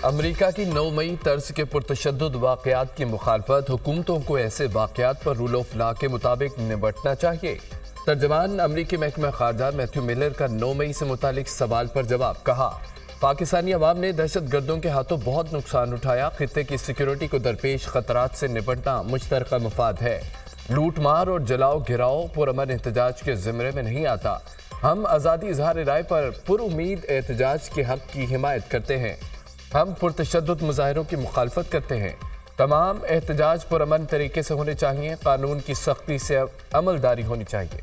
अमरीका की 9 मई तर्ज के पुरतशद्दुद वाक़यात की मुखालफत हुकूमतों को ऐसे वाक़यात पर रूल ऑफ लॉ के मुताबिक निपटना चाहिए। तर्जमान अमरीकी महकमा खारजा मैथ्यू मिलर का 9 मई से मुतालिक सवाल पर जवाब। कहा, पाकिस्तानी अवाम ने दहशत गर्दों के हाथों बहुत नुकसान उठाया। खित्ते की सिक्योरिटी को दरपेश खतरात से निपटना मुश्तरका मफाद है। लूट मार और जलाओ गिराओ पुरअमन एहतजाज के ज़िम्मे में नहीं आता। हम आज़ादी इजहार राय पर पुरुमीद एहतजाज के हक की हिमायत करते हैं। हम पुरतशद्दुद मुजाहिरों की मुखालफत करते हैं। तमाम एहतजाज पुरअमन तरीके से होने चाहिए। कानून की सख्ती से अमलदारी होनी चाहिए।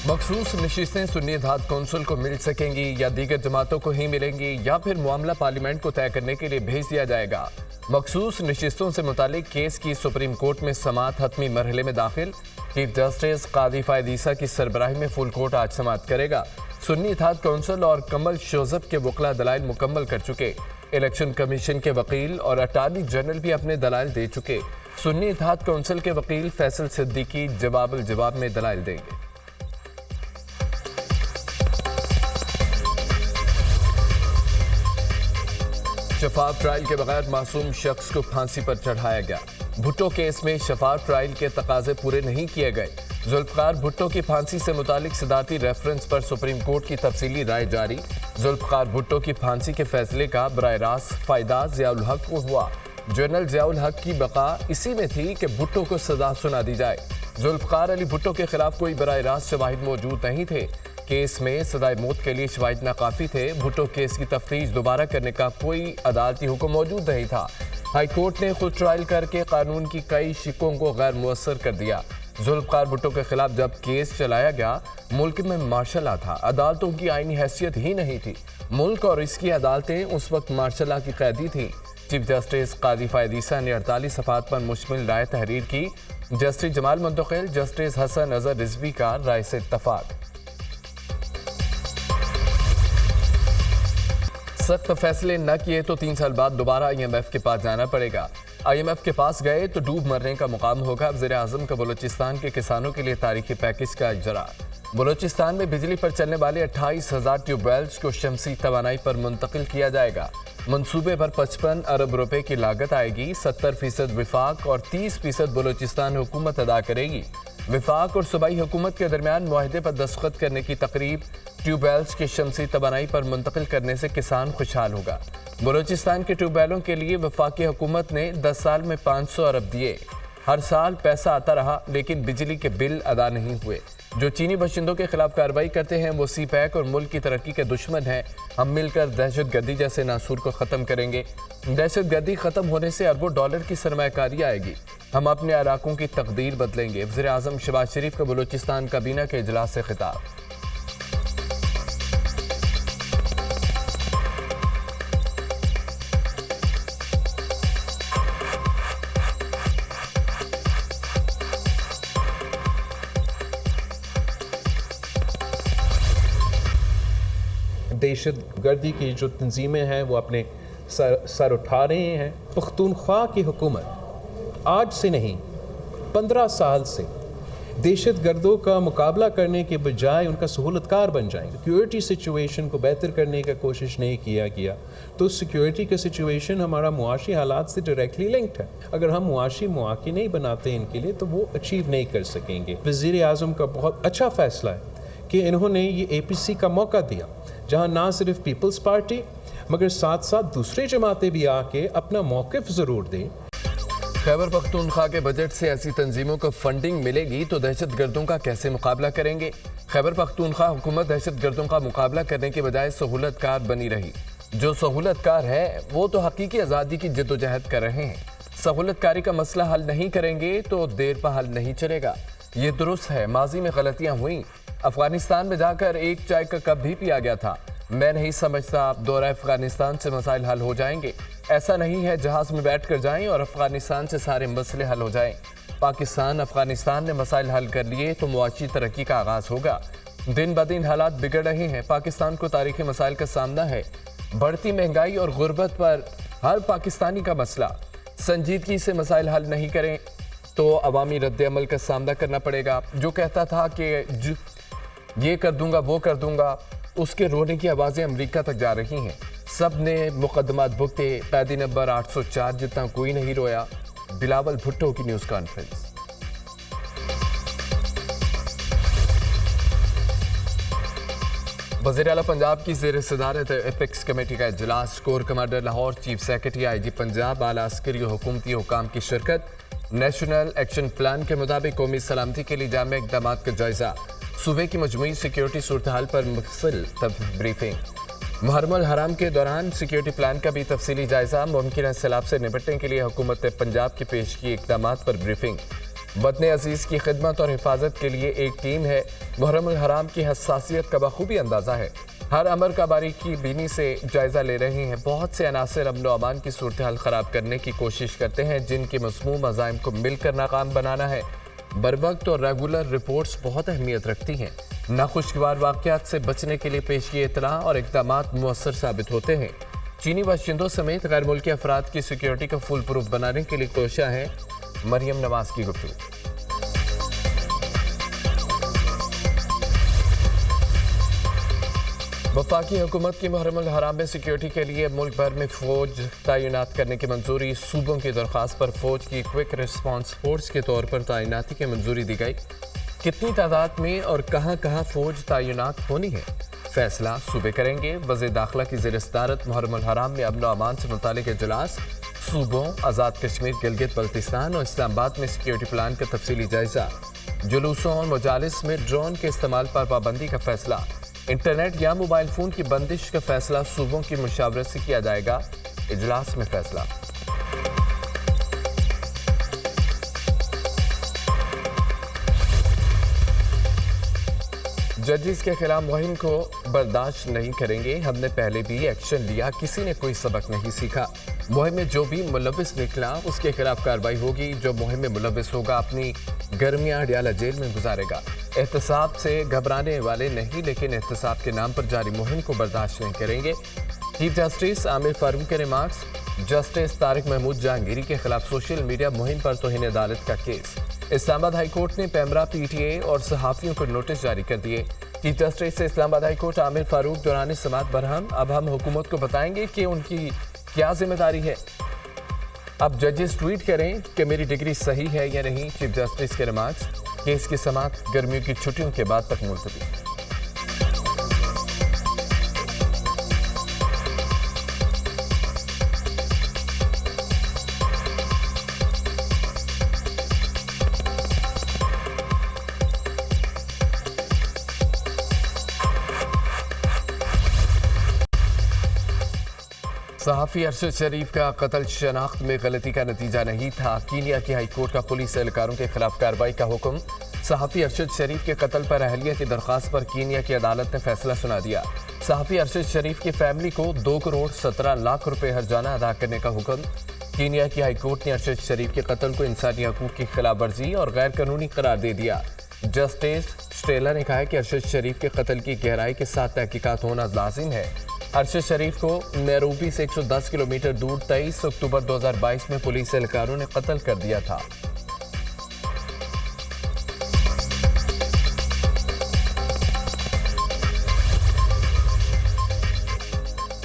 मखसूस नशिस्तें सुन्नी इत्तेहाद कौंसिल को मिल सकेंगी या दीगर जमातों को ही मिलेंगी, या फिर मामला पार्लियामेंट को तय करने के लिए भेज दिया जाएगा। मखसूस नशिस्तों से मुतालिक केस की सुप्रीम कोर्ट में समाअत हतमी मरहले में दाखिल। चीफ जस्टिस कादी फायद ईसा की सरबराही में फुल कोर्ट आज समाअत करेगा। सुन्नी इत्तेहाद कौंसिल और कमल शोजब के वकला दलाइल मुकम्मल कर चुके। इलेक्शन कमीशन के वकील और अटार्नी जनरल भी अपने दलाइल दे चुके। सुन्नी इत्तेहाद कौंसिल के वकील फैसल सिद्दीकी जवाब में दलाइल देंगे। शफाफ ट्रायल के बगैर मासूम शख्स को फांसी पर चढ़ाया गया। भुट्टो केस में शफाफ ट्रायल के तकाजे पूरे नहीं किए गए। जुल्फकार भुट्टो की फांसी से मुतालिक सदारती रेफरेंस पर सुप्रीम कोर्ट की तफसीली राय जारी। जुल्फकार भुट्टो की फांसी के फैसले का बराह रास्त फायदा ज़ियाउल हक को हुआ। जनरल ज़ियाउल हक की बका इसी में थी कि भुट्टो को सजा सुना दी जाए। जुल्फकार अली भुट्टो के खिलाफ कोई बराह रास्त शवाहिद मौजूद नहीं थे। केस में सजाए मौत के लिए शवाहिद नाकाफी थे। भुट्टो केस की तफ्तीश दोबारा करने का कोई अदालती हुक्म मौजूद नहीं था। हाई कोर्ट ने खुद ट्रायल करके कानून की कई शिकों को गैर मुअस्सर कर दिया। जुल्फकार भुट्टो के खिलाफ जब केस चलाया गया, मुल्क में मार्शल लॉ था। अदालतों की आईनी हैसियत ही नहीं थी। मुल्क और इसकी अदालतें उस वक्त मार्शल लॉ की कैदी थी। चीफ जस्टिस कादी फायद ईसा ने 48 सफ़हात पर मुश्तमिल राय तहरीर की। जस्टिस जमाल मुंतकिल, जस्टिस हसन अजहर रिजवी का राय से इत्तफाक। सख्त फैसले न किए तो 3 साल बाद दोबारा IMF के पास जाना पड़ेगा। IMF के पास गए तो डूब मरने का मुकाम होगा। वज़ीर-ए-आज़म का बलूचिस्तान के किसानों के लिए तारीखी पैकेज का इजरा। बलूचिस्तान में बिजली पर चलने वाले 28,000 ट्यूबवेल्स को शमसी तवानाई पर मुंतकिल किया जाएगा। मंसूबे पर 55 अरब रुपए की लागत आएगी। 70% विफाक और 30% बलूचिस्तान हुकूमत अदा करेगी। विफाक और सूबाई हुकूमत के दरमियान मुआहदे पर दस्तखत करने की तकरीब। ट्यूबवेल्स की शमसी तवानाई पर मुंतकिल करने से किसान खुशहाल होगा। बलूचिस्तान के ट्यूबवेलों के लिए वफाकी हुकूमत ने 10 साल में 500 अरब दिए। हर साल पैसा आता रहा, लेकिन बिजली के बिल अदा नहीं हुए। जो चीनी बशिंदों के खिलाफ कार्रवाई करते हैं वो CPEC और मुल्क की तरक्की के दुश्मन हैं। हम मिलकर दहशत गर्दी जैसे नासूर को ख़त्म करेंगे। दहशत गर्दी ख़त्म होने से अरबों डॉलर की सरमायाकारी आएगी। हम अपने इलाकों की तकदीर बदलेंगे। वज़ीर-ए-आज़म शहबाज शरीफ का बलूचिस्तान काबीना के इजलास से खिताब। दहशत गर्दी की जो तंजीमें हैं वो अपने सर उठा रहे हैं। पख्तूनख्वा की हुकूमत आज से नहीं 15 साल से दहशत गर्दों का मुकाबला करने के बजाय उनका सहूलतकार बन जाएंगे। सिक्योरिटी सिचुएशन को बेहतर करने का कोशिश नहीं किया गया तो सिक्योरिटी का सिचुएशन हमारा मुआशी हालात से डायरेक्टली लिंक्ड है। अगर हम मुआशी मौके नहीं बनाते इनके लिए तो वो अचीव नहीं कर सकेंगे। वज़ीर-ए-आज़म का बहुत अच्छा फैसला है कि इन्होंने ये APC का मौका दिया, जहां ना सिर्फ पीपल्स पार्टी मगर साथ साथ दूसरे जमातें भी आके अपना मौक़िफ़ ज़रूर दें। खैबर पख्तूनख्वा के बजट से ऐसी तंजीमों को फंडिंग मिलेगी तो दहशत गर्दों का कैसे मुकाबला करेंगे। खैबर पख्तूनख्वा हुकूमत दहशत गर्दों का मुकाबला करने के बजाय सहूलतकार बनी रही। जो सहूलतकार है वो तो हकीकी आज़ादी की जद्दोजहद कर रहे हैं। सहूलतकारी का मसला हल नहीं करेंगे तो देर पर हल नहीं चलेगा। ये दुरुस्त है, माजी में गलतियाँ हुई। अफगानिस्तान में जाकर एक चाय का कप भी पिया गया था। मैं नहीं समझता अब दौरा अफगानिस्तान से मसाइल हल हो जाएंगे। ऐसा नहीं है जहाज़ में बैठ कर जाएं और अफगानिस्तान से सारे मसले हल हो जाएं। पाकिस्तान अफगानिस्तान ने मसाइल हल कर लिए तो मुआशी तरक्की का आगाज़ होगा। दिन ब दिन हालात बिगड़ रहे हैं। पाकिस्तान को तारीखी मसाइल का सामना है। बढ़ती महंगाई और गुर्बत पर हर पाकिस्तानी का मसला। संजीदगी से मसाइल हल नहीं करें तो अवामी रद्द-ए-अमल का सामना करना पड़ेगा। जो कहता था कि ये कर दूंगा वो कर दूंगा, उसके रोने की आवाज़ें अमेरिका तक जा रही हैं। सब ने मुकदमात भुगते, कैदी नंबर 804 जितना कोई नहीं रोया। बिलावल भुट्टो की न्यूज़ कॉन्फ्रेंस। वज़ीर आला पंजाब की ज़ेर सदारत एपिक्स कमेटी का इजलास, core commander Lahore, chief secretary IG Punjab, आला अस्करी और हुकूमती हुकाम की शिरकत। नेशनल एक्शन प्लान के मुताबिक कौमी सलामती के लिए जामे इक़दाम का जायजा। सूबे की मजमूई सिक्योरिटी सूरत हाल पर मुफस्सिल ब्रीफिंग। मुहर्रम हराम के दौरान सिक्योरिटी प्लान का भी तफसीली जायजा। मुमकिन सैलाब से निपटने के लिए हुकूमत पंजाब की पेश की इक़दाम पर ब्रीफिंग। वतन अजीज़ की खिदमत और हिफाजत के लिए एक टीम है। मुहर्रम हराम की हसासियत का बखूबी अंदाज़ा है। हर अमर का बारीकी बीनी से जायजा ले रहे हैं। बहुत से अनासर अमन व अमान की सूरत हाल ख़राब करने की कोशिश करते हैं, जिनके मज़मूम अज़ाइम को मिलकर नाकाम बनाना है। बरवक्त और रेगुलर रिपोर्ट्स बहुत अहमियत रखती हैं। नाखुशगवार वाक़यात से बचने के लिए पेश किए इत्तला और इक़दामात मुअस्सर साबित होते हैं। चीनी बाशिंदों समेत गैर मुल्की अफराद की सिक्योरिटी को फुल प्रूफ बनाने के लिए कोशिश है। मरियम नवाज की गुफ्तगू। वफाकी हुकूमत की मुहर्रम हराम में सिक्योरिटी के लिए मुल्क भर में फौज तैनात करने की मंजूरी। सूबों की दरख्वास्त पर फौज की क्विक रिस्पांस फोर्स के तौर पर तैनाती की मंजूरी दी गई। कितनी तादाद में और कहां कहां फौज तैनात होनी है, फैसला सूबे करेंगे। वज़ीर दाखिला की ज़ेर सदारत मुहर्रम हराम में अमन व अमान से मुतालिक इजलास। सूबों, आज़ाद कश्मीर, गिलगित बल्तिस्तान और इस्लामाबाद में सिक्योरिटी प्लान का तफसीली जायजा। जुलूसों और मजालिस में ड्रोन के इस्तेमाल पर पाबंदी का फैसला। इंटरनेट या मोबाइल फ़ोन की बंदिश का फैसला सूबों की मुशावरत से किया जाएगा। इजलास में फैसला। जजेस के खिलाफ मुहिम को बर्दाश्त नहीं करेंगे। हमने पहले भी एक्शन लिया, किसी ने कोई सबक नहीं सीखा। मुहिम में जो भी मुलविस निकला उसके खिलाफ कार्रवाई होगी। जो मुहिम में मुलविस होगा अपनी गर्मियां अडयाला जेल में गुजारेगा। एहतसाब से घबराने वाले नहीं, लेकिन एहतसाब के नाम पर जारी मुहिम को बर्दाश्त नहीं करेंगे। चीफ जस्टिस आमिर फारूक के रिमार्क्स। जस्टिस तारिक महमूद जहांगीरी के खिलाफ सोशल मीडिया मुहिम पर तौहीन अदालत का केस। इस्लामाबाद हाई कोर्ट ने पैमरा, PTA और सहाफ़ियों को नोटिस जारी कर दिए। चीफ जस्टिस से इस्लामाबाद हाई कोर्ट आमिर फारूक दौरान समाअत बरहम। अब हम हुकूमत को बताएंगे कि उनकी क्या जिम्मेदारी है। अब जजेस ट्वीट करें कि मेरी डिग्री सही है या नहीं। चीफ जस्टिस के रिमार्क्स। केस की समाअत गर्मियों की छुट्टियों के बाद तक मुलतवी। सहाफ़ी अरशद शरीफ का कत्ल शनाख्त में गलती का नतीजा नहीं था। कीनिया की हाई कोर्ट का पुलिस एहलकारों के खिलाफ कार्रवाई का हुक्म। सहाफ़ी अरशद शरीफ के कत्ल पर अहलिया की दरख्वास्त पर कीनिया की अदालत ने फैसला सुना दिया। सहाफ़ी अरशद शरीफ की फैमिली को 2 करोड़ 17 लाख रुपए हर्जाना अदा करने का हुक्म। कीनिया की हाई कोर्ट ने अरशद शरीफ के कत्ल को इंसानी हकूक़ की खिलाफ वर्जी और गैर कानूनी करार दे दिया। जस्टिस स्टेला ने कहा कि अरशद शरीफ के कत्ल की गहराई के साथ तहकीकात होना लाजिम है। अरशद शरीफ को नैरोबी से 110 किलोमीटर दूर 23 अक्टूबर 2022 में पुलिस एहलकारों ने कत्ल कर दिया था।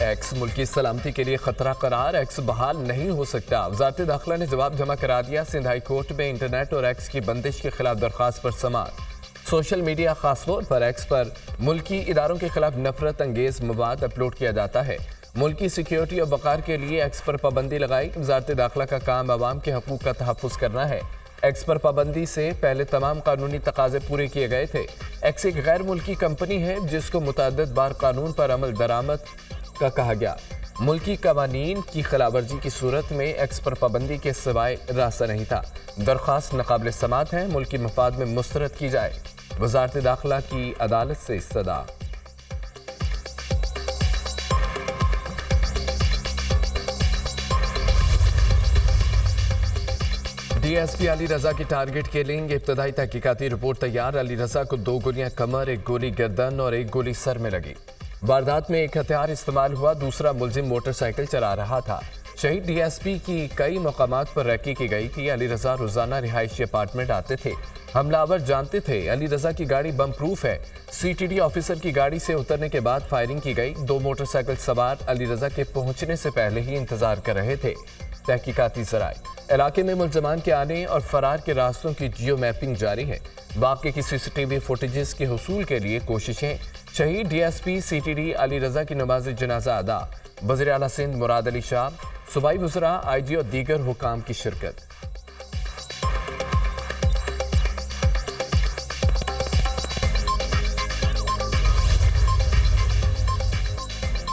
एक्स मुल्की सलामती के लिए खतरा करार। एक्स बहाल नहीं हो सकता। वज़ारत दाखिला ने जवाब जमा करा दिया। सिंध हाई कोर्ट में इंटरनेट और एक्स की बंदिश के खिलाफ दरख्वास्त पर समाअत। सोशल मीडिया खासतौर पर एक्स पर मुल्की इदारों के खिलाफ नफरत अंगेज मवाद अपलोड किया जाता है। मुल्की सिक्योरिटी और वक़ार के लिए एक्स पर पाबंदी लगाई। वज़ारत दाखिला का काम अवाम के हकूक़ का तहफ़्फ़ुज़ करना है। एक्स पर पाबंदी से पहले तमाम कानूनी तकाज़े पूरे किए गए थे। एक्स एक गैर मुल्की कंपनी है जिसको मुतअद्दिद बार कानून पर अमल दरामद का कहा गया। मुल्की कवानीन की खिलाफवर्जी की सूरत में एक्स पर पाबंदी के सिवाय रास्ता नहीं था। दरख्वास्त नाक़ाबिल समाअत है। मुल्की मफाद में मुस्तरद की जाए। वज़ारत दाखिला की अदालत से इस्तदा। DSP अली रजा की टारगेट किलिंग। इब्तदाई तहकीकाती रिपोर्ट तैयार। अली रजा को 2 गोलियां कमर, 1 गोली गर्दन और 1 गोली सर में लगी। वारदात में एक हथियार इस्तेमाल हुआ। दूसरा मुलजिम मोटरसाइकिल चला रहा था। शहीद डीएसपी की कई मकामात पर रैकी की गई थी। अली रजा रोजाना रिहायशी अपार्टमेंट आते थे। हमलावर जानते थे अली रजा की गाड़ी बम प्रूफ है। सीटीडी ऑफिसर की गाड़ी से उतरने के बाद फायरिंग की गई। 2 मोटरसाइकिल सवार अली रजा के पहुंचने से पहले ही इंतजार कर रहे थे। तहकीकाती जराए इलाके में मुलजमान के आने और फरार के रास्तों की जियो मैपिंग जारी है। वाक़े की सीसीटीवी फुटेजेस के हुसूल के लिए कोशिशें। शहीद डीएसपी सीटीडी अली रजा की नमाज जनाजा अदा। वज़ीर आला सिंध मुराद अली शाह, सूबाई वज़रा, आईजी और दीगर हुकाम की शिरकत।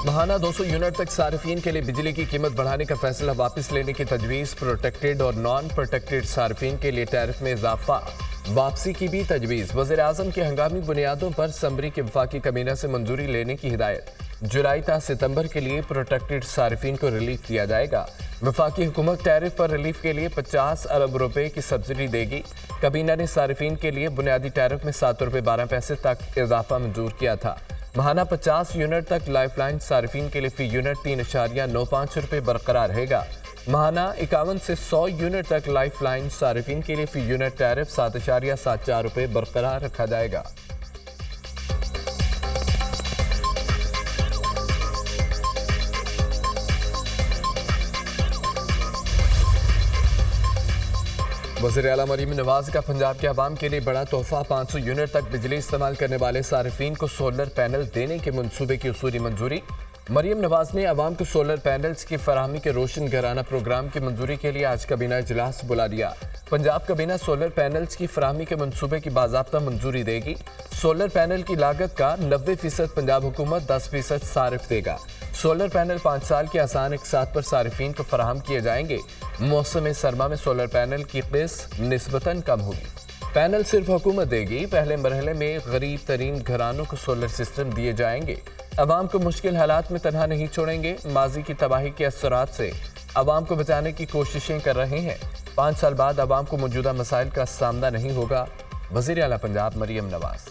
महाना 200 यूनिट तक सार्फिन के लिए बिजली की कीमत बढ़ाने का फैसला वापस लेने की तजवीज़। प्रोटेक्टेड और नॉन प्रोटेक्टेड सार्फिन के लिए टैरिफ में इजाफा वापसी की भी तजवीज़। वज़ीर आज़म की हंगामी बुनियादों पर समरी के वफाकी कमीना से मंजूरी लेने की हिदायत। जुलाई ta सितंबर के लिए प्रोटेक्टेड सार्फिन को रिलीफ दिया जाएगा। वफाकी हुकूमत टैरिफ पर रिलीफ के लिए 50 अरब रुपए की सब्सिडी देगी। कबीना ने सार्फिन के लिए बुनियादी टैरिफ में 7 रुपए 12 पैसे तक इजाफा मंजूर किया था। महाना 50 यूनिट तक लाइफलाइन सार्फिन के लिए फी यूनिट 3.95 रुपए बरकरार रहेगा। महाना 51 से 100 यूनिट तक लाइफलाइन सार्फिन के लिए फी यूनिट टैरिफ 7.74 रुपए बरकरार रखा जाएगा। वज़ीर आला मरीम नवाज का पंजाब के अवाम के लिए बड़ा तोहफा। 500 यूनिट तक बिजली इस्तेमाल करने वाले सार्फिन को सोलर पैनल देने के मंसूबे की उसूली मंजूरी। मरीम नवाज ने अवाम को सोलर पैनल्स की फराहमी के रोशन घराना प्रोग्राम की मंजूरी के लिए आज कबीना इजलास बुला लिया। पंजाब कबीना सोलर पैनल्स की फराहमी के मंसूबे की बाज़ाब्ता मंजूरी देगी। सोलर पैनल की लागत का 90% पंजाब हुकूमत, 10% सारिफ देगा। सोलर पैनल 5 साल के आसान इकसात पर सारिफीन को फराहम किए जाएंगे। मौसम सरमा में सोलर पैनल की किस्त निस्बतन कम होगी। पैनल सिर्फ हुकूमत देगी। पहले मरहले में गरीब तरीन घरानों को सोलर सिस्टम दिए जाएंगे। अवाम को मुश्किल हालात में तनहा नहीं छोड़ेंगे। माजी की तबाही के असरात से अवाम को बचाने की कोशिशें कर रहे हैं। 5 साल बाद अवाम को मौजूदा मसाइल का सामना नहीं होगा। वज़ीर आला पंजाब मरीम नवाज।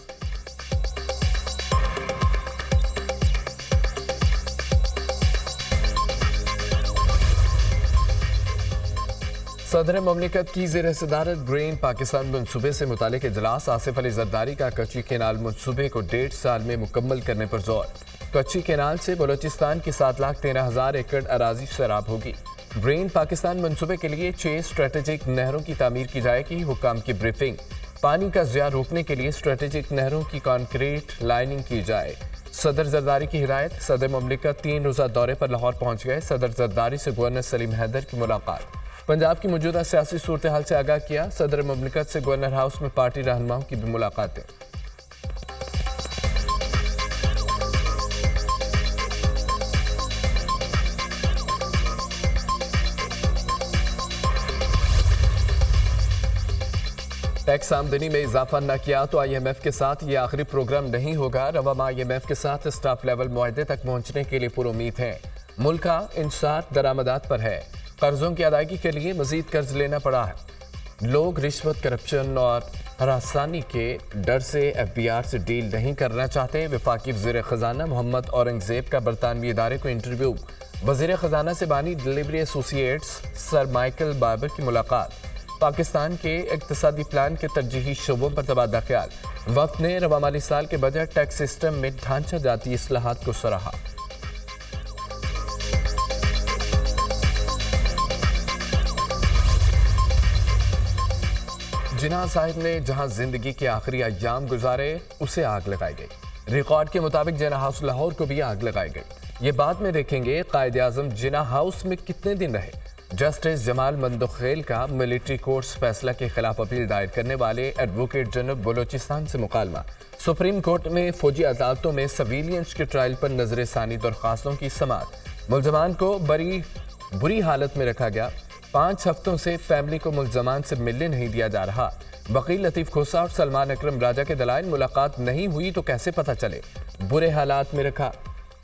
सदर ममलिकत की ज़ेर सदारत ग्रीन पाकिस्तान मनसूबे से मुतालिक इजलास। आसिफ अली जरदारी का कच्ची केनाल मनसूबे को 1.5 साल में मुकम्मल करने पर जोर। कच्ची केनाल से बलोचिस्तान की 7,13,000 एकड़ अराजी सैराब होगी। ग्रीन पाकिस्तान मनसूबे के लिए 6 स्ट्रेटेजिक नहरों की तामीर की जाएगी। हुकाम की ब्रीफिंग। पानी का ज़िया रोकने के लिए स्ट्रेटेजिक नहरों की कॉन्क्रीट लाइनिंग की जाए। सदर जरदारी की हिदायत। सदर ममलिकत 3 रोज़ा दौरे पर लाहौर पहुँच गए। सदर जरदारी से गवर्नर सलीम हैदर की मुलाकात। पंजाब की मौजूदा सियासी सूरत हाल से आगाह किया। सदर ममलिकत से गवर्नर हाउस में पार्टी रहनुमाओं की भी मुलाकातें। टैक्स आमदनी में इजाफा न किया तो IMF के साथ ये आखिरी प्रोग्राम नहीं होगा। रवामा IMF के साथ स्टाफ लेवल मुआहदे तक पहुंचने के लिए पुरुमीद है। मुल्क का इंसार दरामदात पर है। कर्जों की अदायगी के लिए मजीद कर्ज लेना पड़ा है। लोग रिश्वत, करप्शन और हरासानी के डर से FBR से डील नहीं करना चाहते। वफाकी वज़ीर ख़जाना मोहम्मद औरंगज़ेब का बरतानवी इदारे को इंटरव्यू। वज़ीर ख़जाना से बानी delivery associates sir Michael Barber की मुलाकात। पाकिस्तान के इक़्तिसादी प्लान के तरजीही शोबों पर तबादला ख्याल। वफ़द ने रवा माली साल के बजट टैक्स सिस्टम में ढांचा जाती इस्लाहात को सराहा। जिन्ना साहिब ने जहां जिंदगी के आखिरी अय्याम गुजारे उसे आग लगाई गई। रिकॉर्ड के मुताबिक जिन्ना हाउस लाहौर को भी आग लगाई गई। ये बाद में देखेंगे कायदे आज़म जिन्ना हाउस में कितने दिन रहे। जस्टिस जमाल मंदोखेल का मिलिट्री कोर्ट्स फैसला के खिलाफ अपील दायर करने वाले एडवोकेट जनरल बलोचिस्तान से मुकालमा। सुप्रीम कोर्ट में फौजी अदालतों में सिविलियंस के ट्रायल पर नजर सानी दरख्वास्तों की समाअत। मुलजमान को बुरी हालत में रखा गया। 5 हफ्तों से फैमिली को मुलजमान से मिलने नहीं दिया जा रहा। वकील लतीफ़ खोसा और सलमान अकरम राजा के दलाइल मुलाकात नहीं हुई तो कैसे पता चले। बुरे हालात में रखा।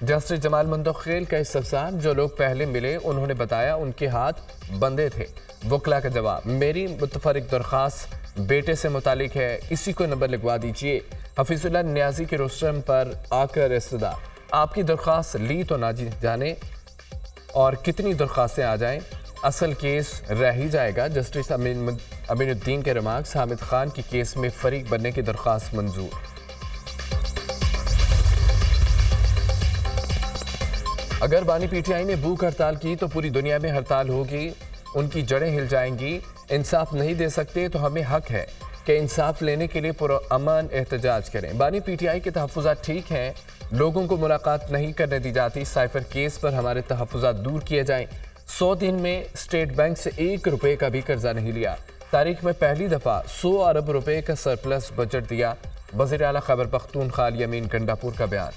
जस्टिस जमाल मंदोखेल का इस्तफसार। जो लोग पहले मिले उन्होंने बताया उनके हाथ बंधे थे। वकला का जवाब। मेरी मुतफरिक दरख्वास्त बेटे से मुतालिक है, इसी को नंबर लगवा दीजिए। हफीजुल्लाह न्याजी के रोस्टरम पर आकर इस्तदा। आपकी दरख्वास्त ली तो ना जाने और कितनी दरख्वास्तें आ जाएं, असल केस रह ही जाएगा। जस्टिस अमीनुद्दीन के रिमार्क्स। हामिद खान की केस में फरीक बनने की दरख्वास्त मंजूर। अगर बानी पीटीआई ने भूख हड़ताल की तो पूरी दुनिया में हड़ताल होगी, उनकी जड़ें हिल जाएंगी। इंसाफ नहीं दे सकते तो हमें हक है कि इंसाफ लेने के लिए पुरअमन एहतजाज करें। बानी पीटीआई के तहफ़्फ़ुज़ात ठीक हैं, लोगों को मुलाकात नहीं करने दी जाती। साइफर केस पर हमारे तहफ़्फ़ुज़ात दूर किए जाएं। 100 दिन में स्टेट बैंक से 1 रुपये का भी कर्जा नहीं लिया। तारीख में पहली दफ़ा 100 अरब रुपए का सरप्लस बजट दिया। वज़ीर आला खैबर पख्तूनख्वा अली अमीन गंडापुर का बयान।